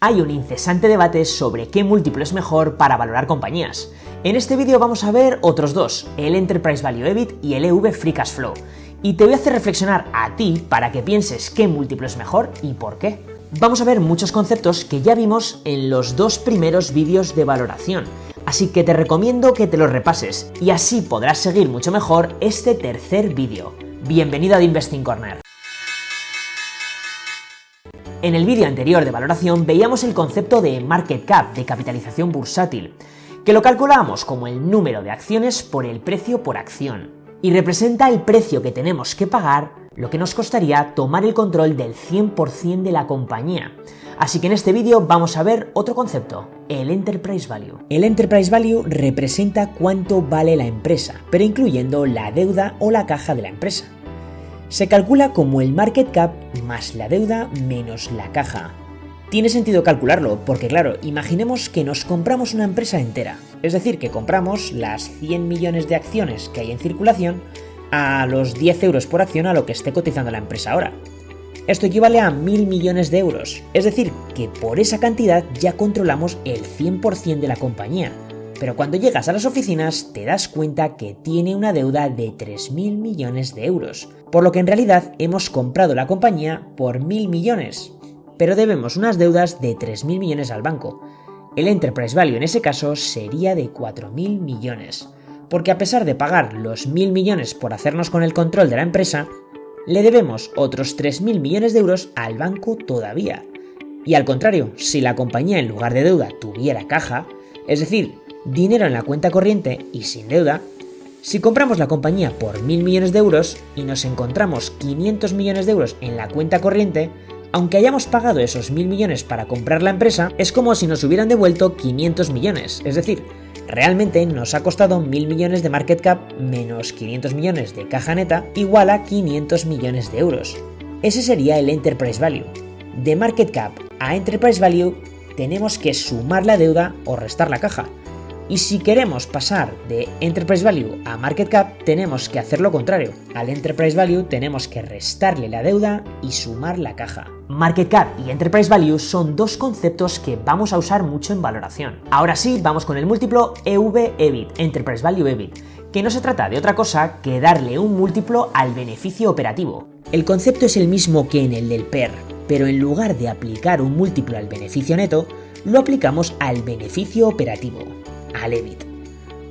Hay un incesante debate sobre qué múltiplo es mejor para valorar compañías. En este vídeo vamos a ver otros dos, el Enterprise Value EBIT y el EV Free Cash Flow. Y te voy a hacer reflexionar a ti para que pienses qué múltiplo es mejor y por qué. Vamos a ver muchos conceptos que ya vimos en los dos primeros vídeos de valoración, así que te recomiendo que te los repases y así podrás seguir mucho mejor este tercer vídeo. Bienvenido a The Investing Corner. En el vídeo anterior de valoración veíamos el concepto de market cap, de capitalización bursátil, que lo calculábamos como el número de acciones por el precio por acción, y representa el precio que tenemos que pagar, lo que nos costaría tomar el control del 100% de la compañía. Así que en este vídeo vamos a ver otro concepto, el Enterprise Value. El Enterprise Value representa cuánto vale la empresa, pero incluyendo la deuda o la caja de la empresa. Se calcula como el market cap más la deuda menos la caja. Tiene sentido calcularlo porque, claro, imaginemos que nos compramos una empresa entera, es decir, que compramos las 100 millones de acciones que hay en circulación a los 10 euros por acción a lo que esté cotizando la empresa ahora. Esto equivale a 1.000 millones de euros, es decir, que por esa cantidad ya controlamos el 100% de la compañía. Pero cuando llegas a las oficinas te das cuenta que tiene una deuda de 3.000 millones de euros, por lo que en realidad hemos comprado la compañía por 1.000 millones, pero debemos unas deudas de 3.000 millones al banco. El Enterprise Value en ese caso sería de 4.000 millones, porque a pesar de pagar los 1.000 millones por hacernos con el control de la empresa, le debemos otros 3.000 millones de euros al banco todavía. Y al contrario, si la compañía en lugar de deuda tuviera caja, es decir, dinero en la cuenta corriente y sin deuda, si compramos la compañía por 1.000 millones de euros y nos encontramos 500 millones de euros en la cuenta corriente, aunque hayamos pagado esos 1.000 millones para comprar la empresa, es como si nos hubieran devuelto 500 millones, es decir, realmente nos ha costado 1.000 millones de market cap menos 500 millones de caja neta igual a 500 millones de euros. Ese sería el Enterprise Value. De market cap a Enterprise Value tenemos que sumar la deuda o restar la caja. Y si queremos pasar de Enterprise Value a Market Cap, tenemos que hacer lo contrario. Al Enterprise Value tenemos que restarle la deuda y sumar la caja. Market Cap y Enterprise Value son dos conceptos que vamos a usar mucho en valoración. Ahora sí, vamos con el múltiplo EV/EBIT, Enterprise Value EBIT, que no se trata de otra cosa que darle un múltiplo al beneficio operativo. El concepto es el mismo que en el del PER, pero en lugar de aplicar un múltiplo al beneficio neto, lo aplicamos al beneficio operativo, al EBIT.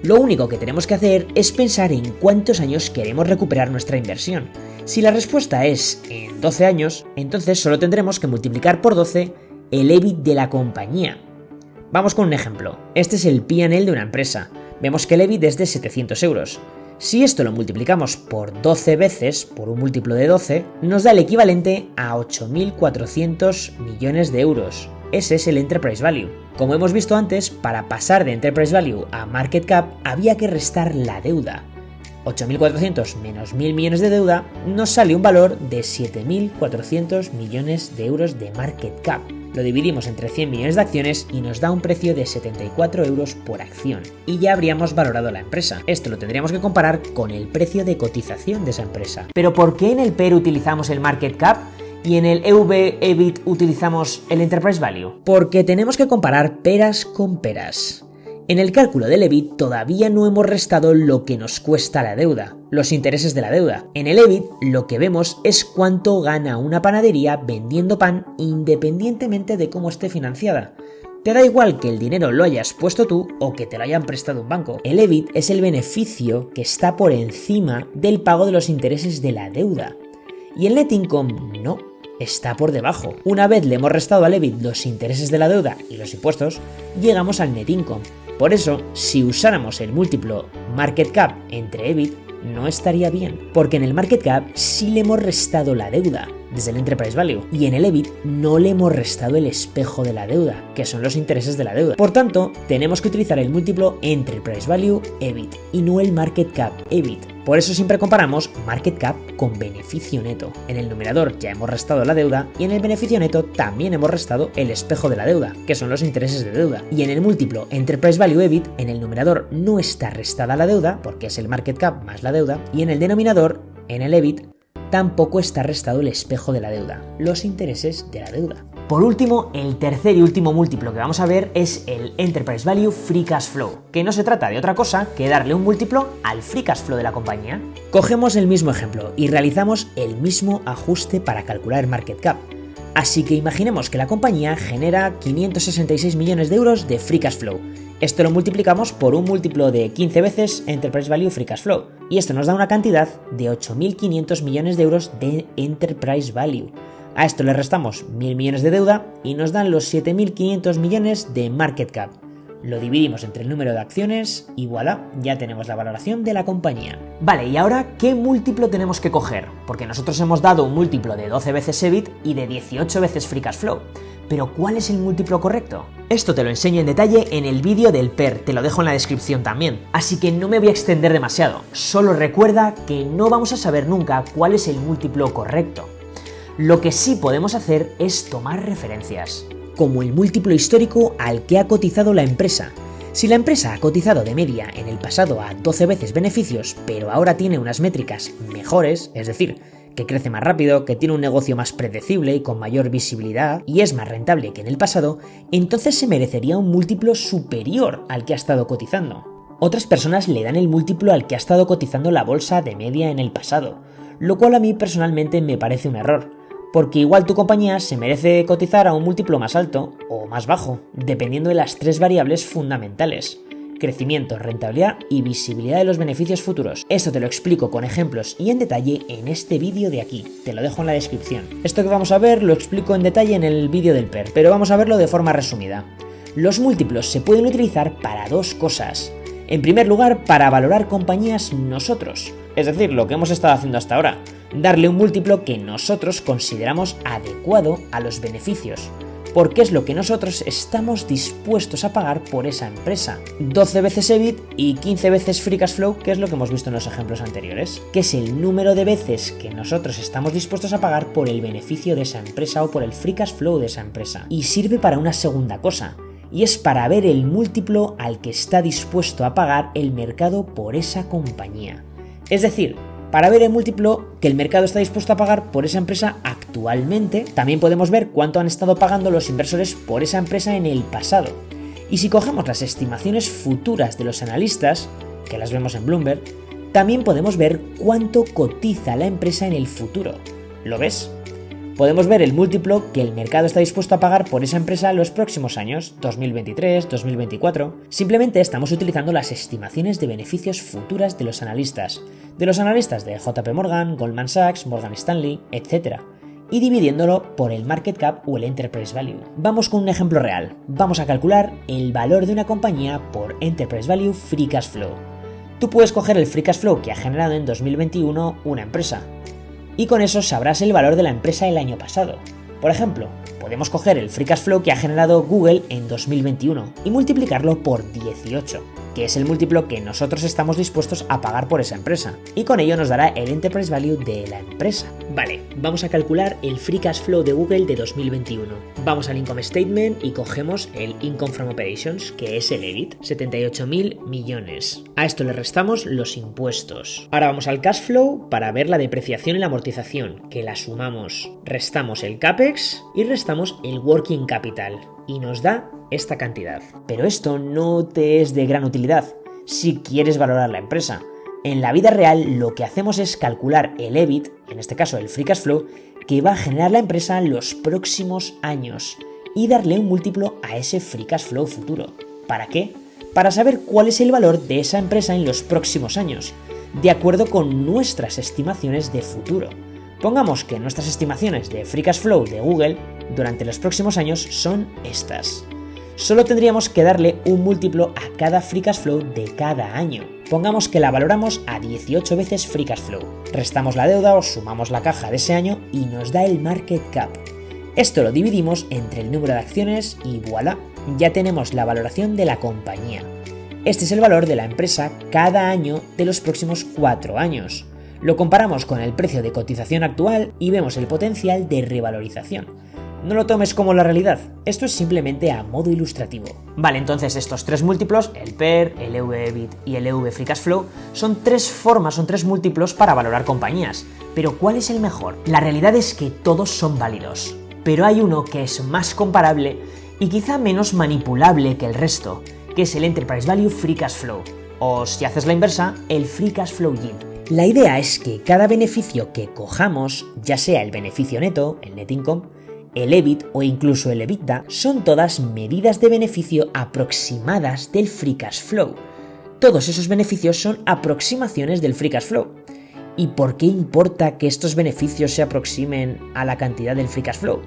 Lo único que tenemos que hacer es pensar en cuántos años queremos recuperar nuestra inversión. Si la respuesta es en 12 años, entonces solo tendremos que multiplicar por 12 el EBIT de la compañía. Vamos con un ejemplo. Este es el P&L de una empresa. Vemos que el EBIT es de 700 euros. Si esto lo multiplicamos por 12 veces, por un múltiplo de 12, nos da el equivalente a 8.400 millones de euros. Ese es el Enterprise Value. Como hemos visto antes, para pasar de Enterprise Value a Market Cap había que restar la deuda. 8.400 menos 1.000 millones de deuda nos sale un valor de 7.400 millones de euros de Market Cap. Lo dividimos entre 100 millones de acciones y nos da un precio de 74 euros por acción. Y ya habríamos valorado la empresa. Esto lo tendríamos que comparar con el precio de cotización de esa empresa. ¿Pero por qué en el PER utilizamos el Market Cap y en el EV/EBIT utilizamos el Enterprise Value? Porque tenemos que comparar peras con peras. En el cálculo del EBIT todavía no hemos restado lo que nos cuesta la deuda, los intereses de la deuda. En el EBIT lo que vemos es cuánto gana una panadería vendiendo pan independientemente de cómo esté financiada. Te da igual que el dinero lo hayas puesto tú o que te lo hayan prestado un banco. El EBIT es el beneficio que está por encima del pago de los intereses de la deuda. Y el net income no, está por debajo. Una vez le hemos restado al EBIT los intereses de la deuda y los impuestos, llegamos al net income. Por eso, si usáramos el múltiplo market cap entre EBIT, no estaría bien, porque en el market cap sí le hemos restado la deuda desde el Enterprise Value y en el EBIT no le hemos restado el espejo de la deuda, que son los intereses de la deuda. Por tanto, tenemos que utilizar el múltiplo Enterprise Value EBIT y no el market cap EBIT. Por eso siempre comparamos market cap con beneficio neto. En el numerador ya hemos restado la deuda y en el beneficio neto también hemos restado el espejo de la deuda, que son los intereses de deuda. Y en el múltiplo Enterprise Value EBIT, en el numerador no está restada la deuda, porque es el market cap más la deuda, y en el denominador, en el EBIT, tampoco está restado el espejo de la deuda, los intereses de la deuda. Por último, el tercer y último múltiplo que vamos a ver es el Enterprise Value Free Cash Flow, que no se trata de otra cosa que darle un múltiplo al Free Cash Flow de la compañía. Cogemos el mismo ejemplo y realizamos el mismo ajuste para calcular el Market Cap. Así que imaginemos que la compañía genera 566 millones de euros de Free Cash Flow. Esto lo multiplicamos por un múltiplo de 15 veces Enterprise Value Free Cash Flow, y esto nos da una cantidad de 8.500 millones de euros de Enterprise Value. A esto le restamos 1.000 millones de deuda y nos dan los 7.500 millones de Market Cap. Lo dividimos entre el número de acciones y voilà, ya tenemos la valoración de la compañía. Vale, y ahora, ¿qué múltiplo tenemos que coger? Porque nosotros hemos dado un múltiplo de 12 veces EBIT y de 18 veces Free Cash Flow. Pero ¿cuál es el múltiplo correcto? Esto te lo enseño en detalle en el vídeo del PER, te lo dejo en la descripción también. Así que no me voy a extender demasiado, solo recuerda que no vamos a saber nunca cuál es el múltiplo correcto. Lo que sí podemos hacer es tomar referencias, como el múltiplo histórico al que ha cotizado la empresa. Si la empresa ha cotizado de media en el pasado a 12 veces beneficios, pero ahora tiene unas métricas mejores, es decir, que crece más rápido, que tiene un negocio más predecible y con mayor visibilidad, y es más rentable que en el pasado, entonces se merecería un múltiplo superior al que ha estado cotizando. Otras personas le dan el múltiplo al que ha estado cotizando la bolsa de media en el pasado, lo cual a mí personalmente me parece un error, porque igual tu compañía se merece cotizar a un múltiplo más alto o más bajo, dependiendo de las tres variables fundamentales: crecimiento, rentabilidad y visibilidad de los beneficios futuros. Esto te lo explico con ejemplos y en detalle en este vídeo de aquí, te lo dejo en la descripción. Esto que vamos a ver lo explico en detalle en el vídeo del PER, pero vamos a verlo de forma resumida. Los múltiplos se pueden utilizar para dos cosas. En primer lugar, para valorar compañías nosotros, es decir, lo que hemos estado haciendo hasta ahora, darle un múltiplo que nosotros consideramos adecuado a los beneficios, porque es lo que nosotros estamos dispuestos a pagar por esa empresa. 12 veces EBIT y 15 veces Free Cash Flow, que es lo que hemos visto en los ejemplos anteriores, que es el número de veces que nosotros estamos dispuestos a pagar por el beneficio de esa empresa o por el Free Cash Flow de esa empresa. Y sirve para una segunda cosa, y es para ver el múltiplo al que está dispuesto a pagar el mercado por esa compañía. Es decir, para ver el múltiplo que el mercado está dispuesto a pagar por esa empresa actualmente, también podemos ver cuánto han estado pagando los inversores por esa empresa en el pasado. Y si cogemos las estimaciones futuras de los analistas, que las vemos en Bloomberg, también podemos ver cuánto cotiza la empresa en el futuro. ¿Lo ves? Podemos ver el múltiplo que el mercado está dispuesto a pagar por esa empresa en los próximos años, 2023, 2024. Simplemente estamos utilizando las estimaciones de beneficios futuras de los analistas de JP Morgan, Goldman Sachs, Morgan Stanley, etc. y dividiéndolo por el Market Cap o el Enterprise Value. Vamos con un ejemplo real. Vamos a calcular el valor de una compañía por Enterprise Value Free Cash Flow. Tú puedes coger el Free Cash Flow que ha generado en 2021 una empresa, y con eso sabrás el valor de la empresa el año pasado. Por ejemplo, podemos coger el Free Cash Flow que ha generado Google en 2021 y multiplicarlo por 18, que es el múltiplo que nosotros estamos dispuestos a pagar por esa empresa, y con ello nos dará el Enterprise Value de la empresa. Vale, vamos a calcular el Free Cash Flow de Google de 2021. Vamos al Income Statement y cogemos el Income from Operations, que es el EBIT, 78.000 millones. A esto le restamos los impuestos. Ahora vamos al Cash Flow para ver la depreciación y la amortización, que la sumamos. Restamos el CAPEX y restamos el Working Capital, y nos da esta cantidad. Pero esto no te es de gran utilidad si quieres valorar la empresa. En la vida real lo que hacemos es calcular el EBIT, en este caso el Free Cash Flow, que va a generar la empresa los próximos años y darle un múltiplo a ese Free Cash Flow futuro. ¿Para qué? Para saber cuál es el valor de esa empresa en los próximos años, de acuerdo con nuestras estimaciones de futuro. Pongamos que nuestras estimaciones de Free Cash Flow de Google durante los próximos años son estas. Solo tendríamos que darle un múltiplo a cada Free Cash Flow de cada año. Pongamos que la valoramos a 18 veces Free Cash Flow. Restamos la deuda o sumamos la caja de ese año y nos da el Market Cap. Esto lo dividimos entre el número de acciones y voilà, ya tenemos la valoración de la compañía. Este es el valor de la empresa cada año de los próximos 4 años. Lo comparamos con el precio de cotización actual y vemos el potencial de revalorización. No lo tomes como la realidad, esto es simplemente a modo ilustrativo. Vale, entonces estos tres múltiplos, el PER, el EV/EBIT y el EV Free Cash Flow, son tres múltiplos para valorar compañías. Pero ¿cuál es el mejor? La realidad es que todos son válidos. pero hay uno que es más comparable y quizá menos manipulable que el resto, que es el Enterprise Value Free Cash Flow, o si haces la inversa, el Free Cash Flow Yield. La idea es que cada beneficio que cojamos, ya sea el beneficio neto, el net income, el EBIT o incluso el EBITDA, son todas medidas de beneficio aproximadas del Free Cash Flow. Todos esos beneficios son aproximaciones del Free Cash Flow. ¿Y por qué importa que estos beneficios se aproximen a la cantidad del Free Cash Flow?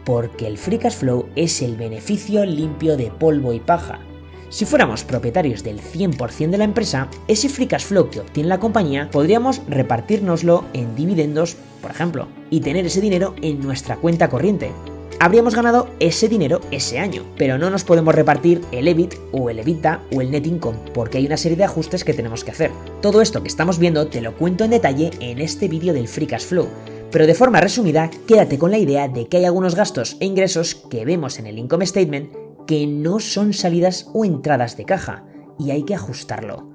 Porque el Free Cash Flow es el beneficio limpio de polvo y paja. Si fuéramos propietarios del 100% de la empresa, ese Free Cash Flow que obtiene la compañía podríamos repartírnoslo en dividendos, por ejemplo, y tener ese dinero en nuestra cuenta corriente. Habríamos ganado ese dinero ese año, pero no nos podemos repartir el EBIT o el EBITDA o el net income, porque hay una serie de ajustes que tenemos que hacer. Todo esto que estamos viendo te lo cuento en detalle en este vídeo del Free Cash Flow, pero de forma resumida, quédate con la idea de que hay algunos gastos e ingresos que vemos en el Income Statement que no son salidas o entradas de caja, y hay que ajustarlo.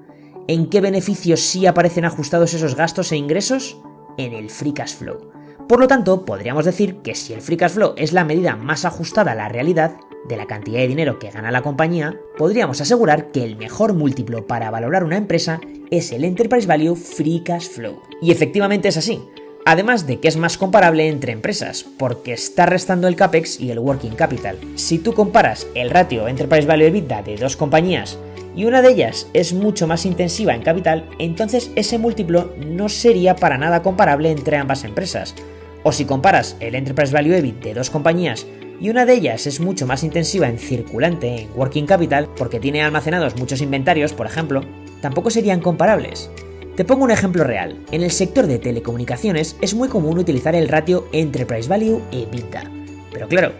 ¿En qué beneficios sí aparecen ajustados esos gastos e ingresos? En el Free Cash Flow. Por lo tanto, podríamos decir que si el Free Cash Flow es la medida más ajustada a la realidad de la cantidad de dinero que gana la compañía, podríamos asegurar que el mejor múltiplo para valorar una empresa es el Enterprise Value Free Cash Flow. Y efectivamente es así. Además de que es más comparable entre empresas, porque está restando el CAPEX y el Working Capital. Si tú comparas el ratio Enterprise Value EBITDA de dos compañías y una de ellas es mucho más intensiva en capital, entonces ese múltiplo no sería para nada comparable entre ambas empresas. O si comparas el Enterprise Value EBIT de dos compañías y una de ellas es mucho más intensiva en circulante, en Working Capital, porque tiene almacenados muchos inventarios, por ejemplo, tampoco serían comparables. Te pongo un ejemplo real. En el sector de telecomunicaciones es muy común utilizar el ratio Enterprise Value EBITDA. Pero claro,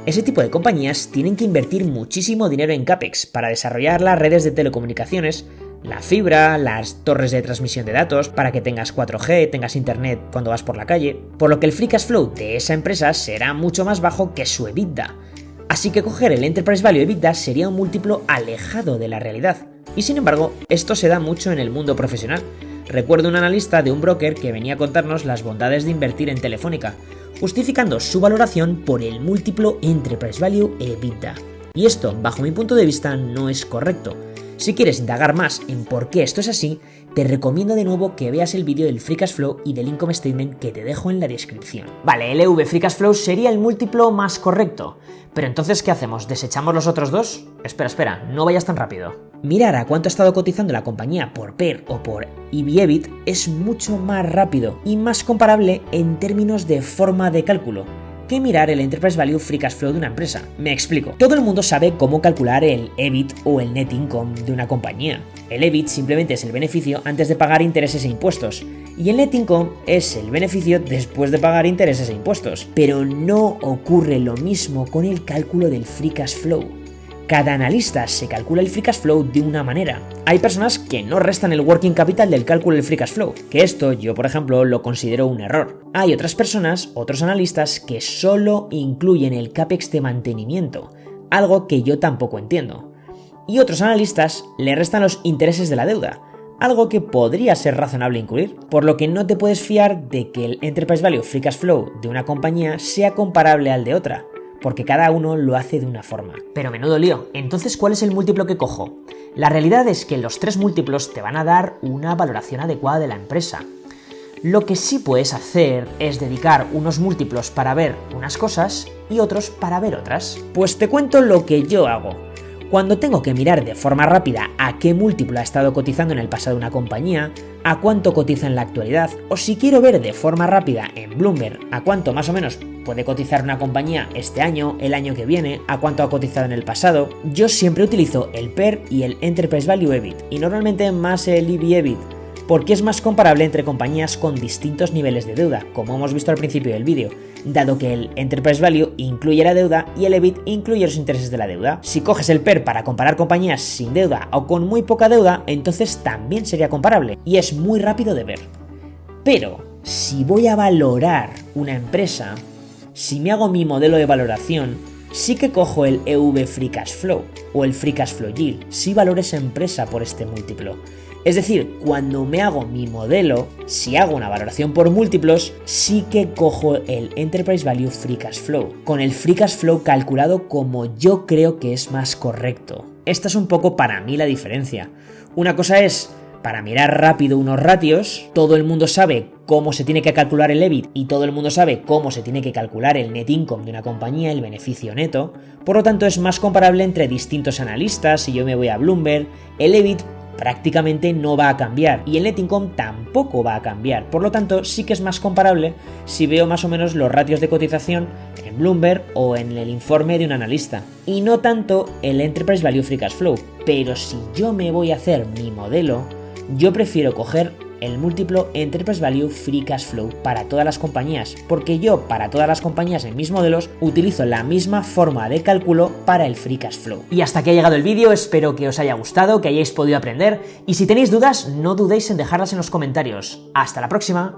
ese tipo de compañías tienen que invertir muchísimo dinero en CAPEX para desarrollar las redes de telecomunicaciones, la fibra, las torres de transmisión de datos, para que tengas 4G, tengas internet cuando vas por la calle, por lo que el Free Cash Flow de esa empresa será mucho más bajo que su EBITDA. Así que coger el Enterprise Value EBITDA sería un múltiplo alejado de la realidad. Y sin embargo, esto se da mucho en el mundo profesional. Recuerdo un analista de un broker que venía a contarnos las bondades de invertir en Telefónica, justificando su valoración por el múltiplo Enterprise Value EBITDA. Y esto, bajo mi punto de vista, no es correcto. Si quieres indagar más en por qué esto es así, te recomiendo de nuevo que veas el vídeo del Free Cash Flow y del Income Statement que te dejo en la descripción. Vale, el EV Free Cash Flow sería el múltiplo más correcto. Pero entonces, ¿qué hacemos? ¿Desechamos los otros dos? Espera, no vayas tan rápido. Mirar a cuánto ha estado cotizando la compañía por PER o por EV/EBIT es mucho más rápido y más comparable en términos de forma de cálculo que mirar el Enterprise Value Free Cash Flow de una empresa. Me explico. Todo el mundo sabe cómo calcular el EBIT o el Net Income de una compañía. El EBIT simplemente es el beneficio antes de pagar intereses e impuestos, y el Net Income es el beneficio después de pagar intereses e impuestos. Pero no ocurre lo mismo con el cálculo del Free Cash Flow. Cada analista se calcula el Free Cash Flow de una manera. Hay personas que no restan el Working Capital del cálculo del Free Cash Flow, que esto yo, por ejemplo, lo considero un error. Hay otras personas, otros analistas, que solo incluyen el CAPEX de mantenimiento, algo que yo tampoco entiendo. Y otros analistas le restan los intereses de la deuda, algo que podría ser razonable incluir, por lo que no te puedes fiar de que el Enterprise Value Free Cash Flow de una compañía sea comparable al de otra, porque cada uno lo hace de una forma. Pero menudo lío, entonces ¿cuál es el múltiplo que cojo? La realidad es que los tres múltiplos te van a dar una valoración adecuada de la empresa. Lo que sí puedes hacer es dedicar unos múltiplos para ver unas cosas y otros para ver otras. Pues te cuento lo que yo hago. Cuando tengo que mirar de forma rápida a qué múltiplo ha estado cotizando en el pasado una compañía, a cuánto cotiza en la actualidad, o si quiero ver de forma rápida en Bloomberg a cuánto más o menos puede cotizar una compañía este año, el año que viene, a cuánto ha cotizado en el pasado, yo siempre utilizo el PER y el Enterprise Value EBIT, y normalmente más el EV/EBIT, porque es más comparable entre compañías con distintos niveles de deuda, como hemos visto al principio del vídeo, dado que el Enterprise Value incluye la deuda y el EBIT incluye los intereses de la deuda. Si coges el PER para comparar compañías sin deuda o con muy poca deuda, entonces también sería comparable, y es muy rápido de ver. Pero, si voy a valorar una empresa, si me hago mi modelo de valoración, sí que cojo el EV Free Cash Flow o el Free Cash Flow Yield, si valoro esa empresa por este múltiplo. Es decir, cuando me hago mi modelo, si hago una valoración por múltiplos, sí que cojo el Enterprise Value Free Cash Flow, con el Free Cash Flow calculado como yo creo que es más correcto. Esta es un poco para mí la diferencia. Una cosa es para mirar rápido unos ratios, todo el mundo sabe cómo se tiene que calcular el EBIT y todo el mundo sabe cómo se tiene que calcular el net income de una compañía, el beneficio neto. Por lo tanto, es más comparable entre distintos analistas. Si yo me voy a Bloomberg, el EBIT prácticamente no va a cambiar y el net income tampoco va a cambiar. Por lo tanto, sí que es más comparable si veo más o menos los ratios de cotización en Bloomberg o en el informe de un analista, y no tanto el Enterprise Value Free Cash Flow. Pero si yo me voy a hacer mi modelo, yo prefiero coger el múltiplo Enterprise Value Free Cash Flow para todas las compañías, porque yo para todas las compañías en mis modelos utilizo la misma forma de cálculo para el Free Cash Flow. Y hasta aquí ha llegado el vídeo, espero que os haya gustado, que hayáis podido aprender, y si tenéis dudas no dudéis en dejarlas en los comentarios. ¡Hasta la próxima!